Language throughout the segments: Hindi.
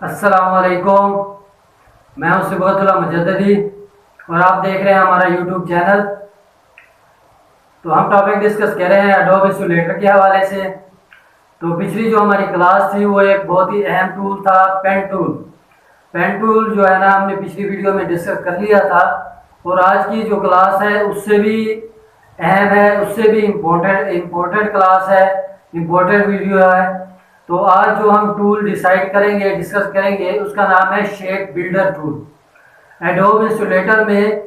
अस्सलामुअलैकुम। मैं हूं सिबगतुल्लाह मुजद्ददी और आप देख रहे हैं हमारा यूट्यूब चैनल। तो हम टॉपिक डिस्कस कर रहे हैं एडोब इलस्ट्रेटर के हवाले से। तो पिछली जो हमारी क्लास थी वो एक बहुत ही अहम टूल था, पेन टूल। पेन टूल जो है ना, हमने पिछली वीडियो में डिस्कस कर लिया था और आज की जो क्लास है उससे भी अहम है, उससे भी इम्पोर्टेंट क्लास है, इम्पोर्टेंट वीडियो है। तो आज जो हम टूल डिसाइड करेंगे, डिस्कस करेंगे, उसका नाम है shape builder tool. Adobe Illustrator में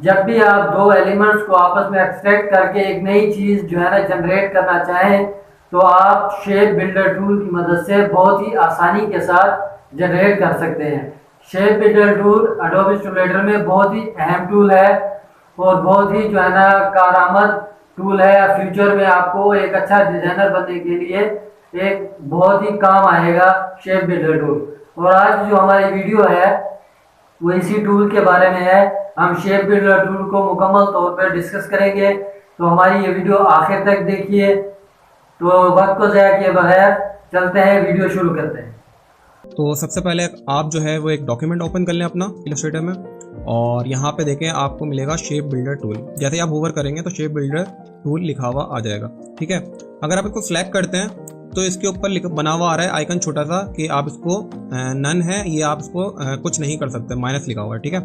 जब भी आप दो एलिमेंट्स को आपस में एक्सट्रैक्ट करके एक नई चीज़ जो है ना जनरेट करना चाहें तो आप शेप बिल्डर टूल की मदद से बहुत ही आसानी के साथ जनरेट कर सकते हैं। Shape builder tool adobe Illustrator में बहुत ही अहम टूल है और बहुत ही जो है ना कारआमद टूल है। फ्यूचर में आपको एक अच्छा डिज़ाइनर बनने के लिए एक बहुत ही काम आएगा शेप बिल्डर टूल। और आज जो हमारी वीडियो है वो इसी टूल के बारे में है। हम शेप बिल्डर टूल को मुकम्मल तौर पर डिस्कस करेंगे, तो हमारी ये वीडियो आखिर तक देखिए। तो वक्त को ज़ाया किए बगैर चलते हैं, वीडियो शुरू करते हैं। तो सबसे पहले आप जो है वो एक डॉक्यूमेंट ओपन कर लें अपना इलस्ट्रेटर में, और यहाँ पे देखें आपको मिलेगा शेप बिल्डर टूल। जैसे आप होवर करेंगे तो शेप बिल्डर टूल लिखा हुआ आ जाएगा। ठीक है, अगर आप इसको सेलेक्ट करते हैं तो इसके ऊपर बना हुआ आ रहा है आइकन छोटा सा कि आप इसको नन है, ये आप इसको कुछ नहीं कर सकते, माइनस लिखा हुआ है। ठीक है,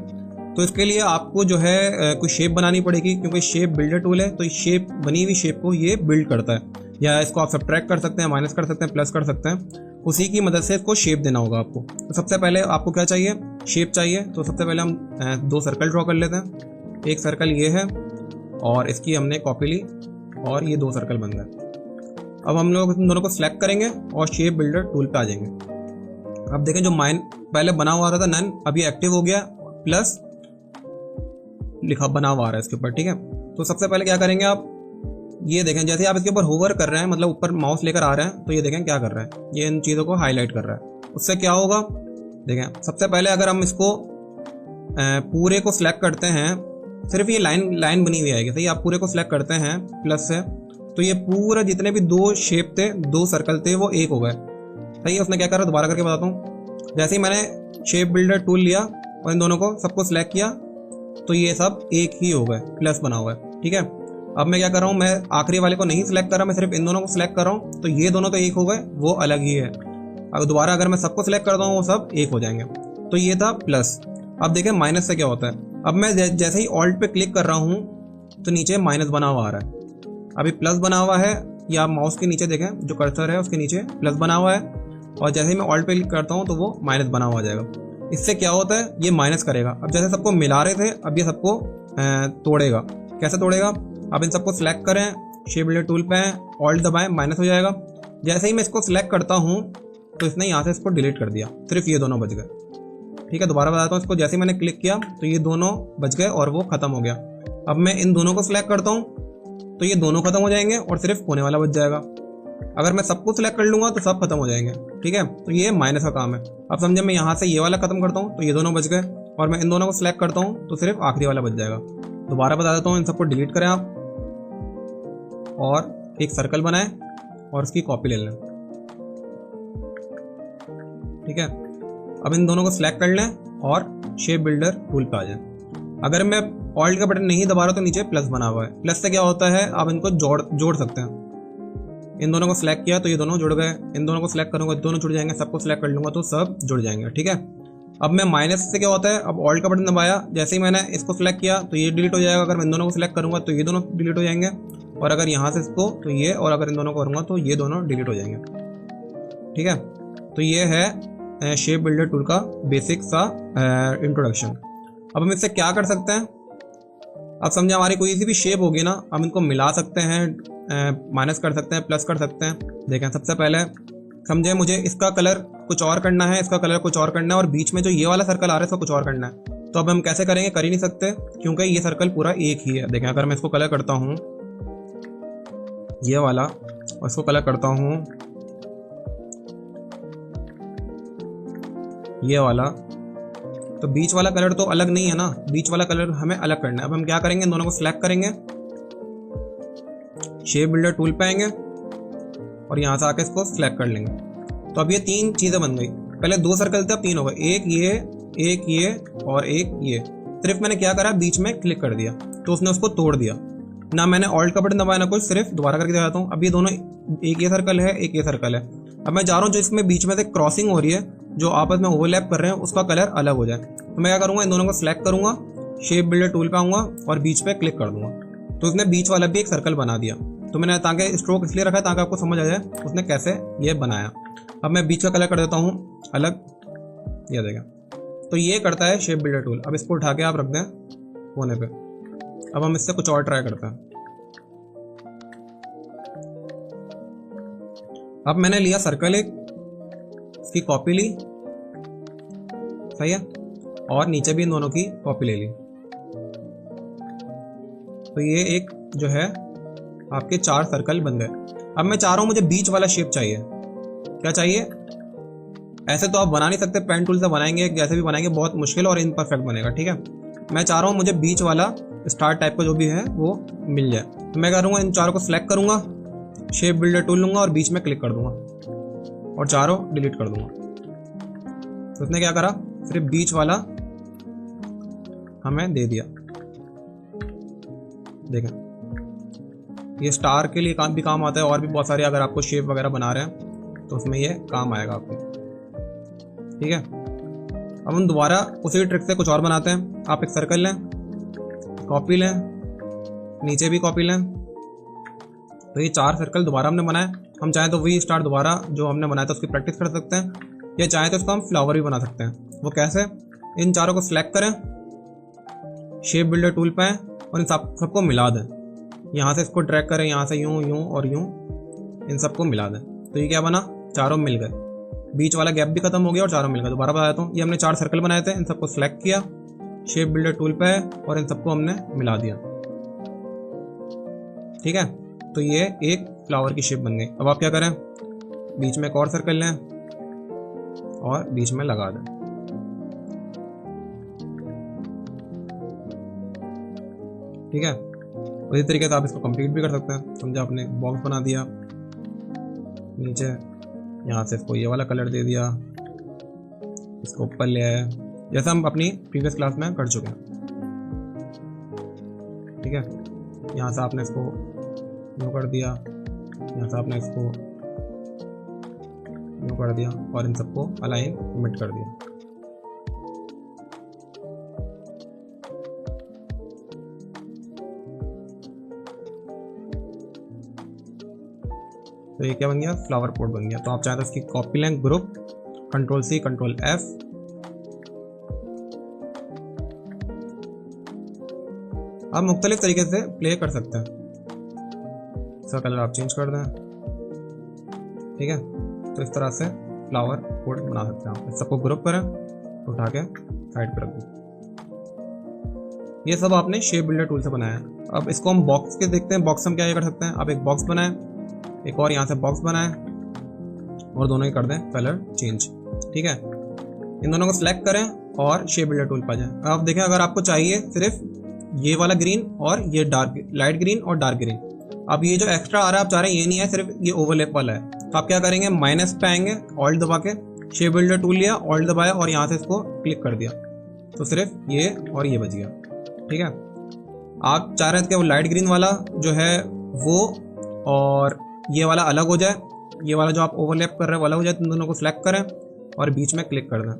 तो इसके लिए आपको जो है कोई शेप बनानी पड़ेगी, क्योंकि शेप बिल्डर टूल है तो इस शेप बनी हुई शेप को ये बिल्ड करता है। या इसको आप सब्ट्रैक्ट कर सकते हैं, माइनस कर सकते हैं, प्लस कर सकते हैं, उसी की मदद से इसको शेप देना होगा आपको। तो सबसे पहले आपको क्या चाहिए, शेप चाहिए। तो सबसे पहले हम दो सर्कल ड्रॉ कर लेते हैं। एक सर्कल ये है और इसकी हमने कॉपी ली और ये दो सर्कल बन गए। अब हम लोग इन दोनों को सिलेक्ट करेंगे और शेप बिल्डर टूल पे आ जाएंगे। अब देखें जो पहले बना हुआ रहा था नन, अभी एक्टिव हो गया, प्लस लिखा बना हुआ आ रहा है इसके ऊपर। ठीक है, तो सबसे पहले क्या करेंगे आप, ये देखें जैसे आप इसके ऊपर होवर कर रहे हैं, मतलब ऊपर माउस लेकर आ रहे हैं, तो ये देखें क्या कर रहा है, ये इन चीज़ों को हाईलाइट कर रहा है। उससे क्या होगा, देखें सबसे पहले अगर हम इसको पूरे को सिलेक्ट करते हैं, सिर्फ ये लाइन बनी हुई आएगी। सही, आप पूरे को सिलेक्ट करते हैं प्लस से, तो ये पूरा जितने भी दो शेप थे, दो सर्कल थे, वो एक हो गए। सही है, उसने क्या करा दोबारा करके बताता हूँ। जैसे ही मैंने शेप बिल्डर टूल लिया और इन दोनों को सबको सिलेक्ट किया तो ये सब एक ही हो गए, प्लस बना हुआ है। ठीक है, अब मैं क्या कर रहा हूँ, मैं आखिरी वाले को नहीं सिलेक्ट कर रहा, मैं सिर्फ इन दोनों को सिलेक्ट कर रहा हूँ, तो ये दोनों तो एक हो गए, वो अलग ही है। अब दोबारा अगर मैं सबको सिलेक्ट करता हूँ वो सब एक हो जाएंगे। तो ये था प्लस। अब देखें माइनस से क्या होता है। अब मैं जैसे ही ऑल्ट पे क्लिक कर रहा हूँ तो नीचे माइनस बना हुआ आ रहा है। अभी प्लस बना हुआ है, या माउस के नीचे देखें जो कर्सर है उसके नीचे प्लस बना हुआ है, और जैसे ही मैं ऑल्ट पे क्लिक करता हूँ तो वो माइनस बना हुआ आ जाएगा। इससे क्या होता है, ये माइनस करेगा। अब जैसे सबको मिला रहे थे, अब ये सबको तोड़ेगा। कैसे तोड़ेगा, अब इन सबको सिलेक्ट करें, शेप बिल्डर टूल पे हैं, ऑल्ट दबाएं, माइनस हो जाएगा। जैसे ही मैं इसको सिलेक्ट करता हूँ तो इसने यहाँ से इसको डिलीट कर दिया, सिर्फ ये दोनों बच गए। ठीक है, दोबारा बताता हूँ, इसको जैसे ही मैंने क्लिक किया तो ये दोनों बच गए और वो खत्म हो गया। अब मैं इन दोनों को सिलेक्ट करता हूँ तो ये दोनों खत्म हो जाएंगे और सिर्फ कोने वाला बच जाएगा। अगर मैं सबको सिलेक्ट कर लूंगा तो सब खत्म हो जाएंगे। ठीक है, तो ये माइनस का काम है। अब समझे, मैं यहाँ से ये वाला खत्म करता हूँ तो ये दोनों बच गए, और मैं इन दोनों को सिलेक्ट करता हूँ तो सिर्फ आखिरी वाला बच जाएगा। दोबारा बता देता हूँ, इन सबको डिलीट करें आप और एक सर्कल बनाएं और उसकी कॉपी ले लें। ठीक है, अब इन दोनों को सिलेक्ट कर लें और शेप बिल्डर टूल पे आ जाएं। अगर मैं ऑल्ट का बटन नहीं दबा रहा तो नीचे प्लस बना हुआ है। प्लस से क्या होता है, आप इनको जोड़ सकते हैं। इन दोनों को सिलेक्ट किया तो ये दोनों जुड़ गए, इन दोनों को सिलेक्ट करूंगा दोनों जुड़ जाएंगे, सबको सिलेक्ट कर लूंगा तो सब जुड़ जाएंगे। ठीक है, अब मैं माइनस से क्या होता है, अब ऑल्ट का बटन दबाया, जैसे ही मैंने इसको सिलेक्ट किया तो ये डिलीट हो जाएगा। अगर मैं इन दोनों को सिलेक्ट करूंगा तो ये दोनों डिलीट हो जाएंगे, और अगर यहाँ से इसको तो ये, और अगर इन दोनों को करूंगा तो ये दोनों डिलीट हो जाएंगे। ठीक है, तो ये है शेप बिल्डर टूल का बेसिक सा इंट्रोडक्शन। अब हम इससे क्या कर सकते हैं, अब समझे हमारी कोई सी भी शेप होगी ना, हम इनको मिला सकते हैं, माइनस कर सकते हैं, प्लस कर सकते हैं। देखें सबसे पहले समझे, मुझे इसका कलर कुछ और करना है, इसका कलर कुछ और करना है, और बीच में जो ये वाला सर्कल आ रहा है इसको कुछ और करना है। तो अब हम कैसे करेंगे, कर ही नहीं सकते, क्योंकि ये सर्कल पूरा एक ही है। देखें अगर मैं इसको कलर करता हूँ ये वाला, और इसको कलर करता हूँ ये वाला, तो बीच वाला कलर तो अलग नहीं है ना, बीच वाला कलर हमें अलग करना है। अब हम क्या करेंगे, इन दोनों को सिलेक्ट करेंगे, शेप बिल्डर टूल पे आएंगे और यहाँ से आके इसको सिलेक्ट कर लेंगे। तो अब ये तीन चीज़ें बन गई। पहले 2 सर्कल थे, अब 3 हो गए, एक ये और एक ये। सिर्फ मैंने क्या करा, बीच में क्लिक कर दिया तो उसने उसको तोड़ दिया। ना मैंने ऑल्ट का बटन दबाया ना कुछ, सिर्फ दोबारा करके दिखाता हूँ। अब ये दोनों, एक ये सर्कल है, एक ये सर्कल है। अब मैं जा रहा हूँ जो इसमें बीच में से क्रॉसिंग हो रही है, जो आपस में ओवरलैप कर रहे हैं, उसका कलर अलग हो जाए। तो मैं क्या करूँगा, इन दोनों को सिलेक्ट करूँगा, शेप बिल्डर टूल पे आऊँगा और बीच पे क्लिक कर दूंगा। तो उसने बीच वाला भी एक सर्कल बना दिया। तो मैंने ताकि स्ट्रोक इसलिए रखा है ताकि आपको समझ आ जाए उसने कैसे ये बनाया। अब मैं बीच का कलर कर देता हूँ अलग, ये देखें। तो ये करता है शेप बिल्डर टूल। अब इसको उठा के आप रख दें कोने पे। अब हम इससे कुछ और ट्राई करते हैं। अब मैंने लिया सर्कल एक, इसकी कॉपी ली, सही है, और नीचे भी इन दोनों की कॉपी ले ली। तो ये एक जो है आपके 4 सर्कल बन गए। अब मैं चाह रहा हूं मुझे बीच वाला शेप चाहिए। क्या चाहिए? ऐसे तो आप बना नहीं सकते, पेन टूल से बनाएंगे जैसे भी बनाएंगे बहुत मुश्किल और इनपरफेक्ट बनेगा, ठीक है। मैं चाह रहा हूं मुझे बीच वाला स्टार टाइप का जो भी है वो मिल जाए। तो मैं करूँगा, इन चारों को सिलेक्ट करूंगा, शेप बिल्डर टूल लूंगा और बीच में क्लिक कर दूंगा और चारों डिलीट कर दूंगा। तो उसने क्या करा, सिर्फ बीच वाला हमें दे दिया। देखें, ये स्टार के लिए भी काम आता है, और भी बहुत सारे अगर आपको शेप वगैरह बना रहे हैं तो उसमें ये काम आएगा आपके, ठीक है। अब हम दोबारा उसी ट्रिक से कुछ और बनाते हैं। आप एक सर्कल लें, कॉपी लें, नीचे भी कॉपी लें। तो ये 4 सर्कल दोबारा हमने बनाए। हम चाहें तो वही स्टार दोबारा जो हमने बनाया था उसकी प्रैक्टिस कर सकते हैं, या चाहें तो उसको हम फ्लावर भी बना सकते हैं। वो कैसे? इन चारों को सिलेक्ट करें, शेप बिल्डर टूल पे आए और इन सबको मिला दें। यहाँ से इसको ड्रैग करें, यहाँ से यूं यूं और यूं, इन सबको मिला दें। तो ये क्या बना, चारों मिल गए, बीच वाला गैप भी खत्म हो गया और चारों मिल गए। दोबारा बताता हूँ, ये हमने 4 सर्कल बनाए थे, इन सबको सिलेक्ट किया, शेप बिल्डर टूल पे है और इन सबको हमने मिला दिया, ठीक है। तो ये एक फ्लावर की शेप बन गई। अब आप क्या करें, बीच में एक और सर्कल लें और बीच में लगा दें, ठीक है। उसी तरीके से आप इसको कंप्लीट भी कर सकते हैं। समझा, आपने बॉक्स बना दिया, नीचे यहाँ से इसको ये वाला कलर दे दिया, इसको ऊपर ले आए, जैसा हम अपनी प्रीवियस क्लास में कर चुके हैं, ठीक है। यहाँ से आपने इसको यूँ कर दिया, यहाँ से आपने इसको यूँ कर दिया और इन सबको अलाइनमेंट कर दिया। तो ये क्या बन गया, फ्लावर पॉट बन गया। तो आप चाहें तो इसकी कॉपी लें, ग्रुप, Ctrl+C Ctrl+F, आप मुख्तलिफ तरीके से प्ले कर सकते हैं। इसका कलर आप चेंज कर दें, ठीक है। तो इस तरह से फ्लावर पॉट बना सकते हैं आप। इस सबको ग्रुप करें, उठा के साइड पर रख दें। ये सब आपने शेप बिल्डर टूल से बनाया है। अब इसको हम बॉक्स के देखते हैं। बॉक्स हम क्या कर सकते हैं, आप एक बॉक्स बनाएं, एक और यहाँ से बॉक्स बनाएं और दोनों ही कर दें कलर चेंज, ठीक है। इन दोनों को सिलेक्ट करें और शेप बिल्डर टूल पर जाएं। अब देखें, अगर आपको चाहिए सिर्फ ये वाला ग्रीन और ये डार्क, लाइट ग्रीन और डार्क ग्रीन, अब ये जो एक्स्ट्रा आ रहा है आप चाह रहे हैं ये नहीं है, सिर्फ ये ओवरलैप वाला है। तो आप क्या करेंगे, माइनस पे आएंगे, ऑल्ट दबा के शेप बिल्डर टूल लिया, ऑल्ट दबाया और यहाँ से इसको क्लिक कर दिया, तो सिर्फ ये और ये बच गया, ठीक है। आप चाह रहे थे कि वो लाइट ग्रीन वाला जो है वो और ये वाला अलग हो जाए, ये वाला जो आप ओवरलैप कर रहे हैं वो अलग हो जाए। तो इन दोनों को सिलेक्ट करें और बीच में क्लिक कर दें।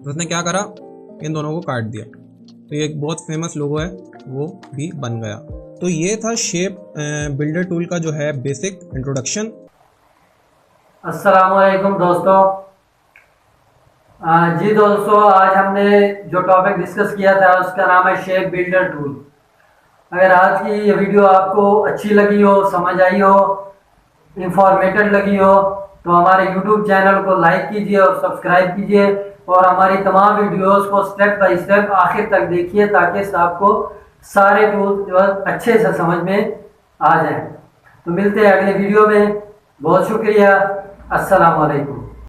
तो उसने क्या करा, इन दोनों को काट दिया। तो ये एक बहुत फेमस लोगो है, वो भी बन गया। तो ये था शेप बिल्डर टूल का जो है बेसिक इंट्रोडक्शन। अस्सलाम वालेकुम दोस्तों। जी दोस्तों, आज हमने जो टॉपिक डिस्कस किया था उसका नाम है शेप बिल्डर टूल। अगर आज की ये वीडियो आपको अच्छी लगी हो, समझ आई हो, इंफॉर्मेटिव लगी हो, तो हमारे YouTube चैनल को लाइक कीजिए और सब्सक्राइब कीजिए और हमारी तमाम वीडियोस को स्टेप बाय स्टेप आखिर तक देखिए ताकि आपको सारे टूल अच्छे से समझ में आ जाएं। तो मिलते हैं अगले वीडियो में। बहुत शुक्रिया। अस्सलाम वालेकुम।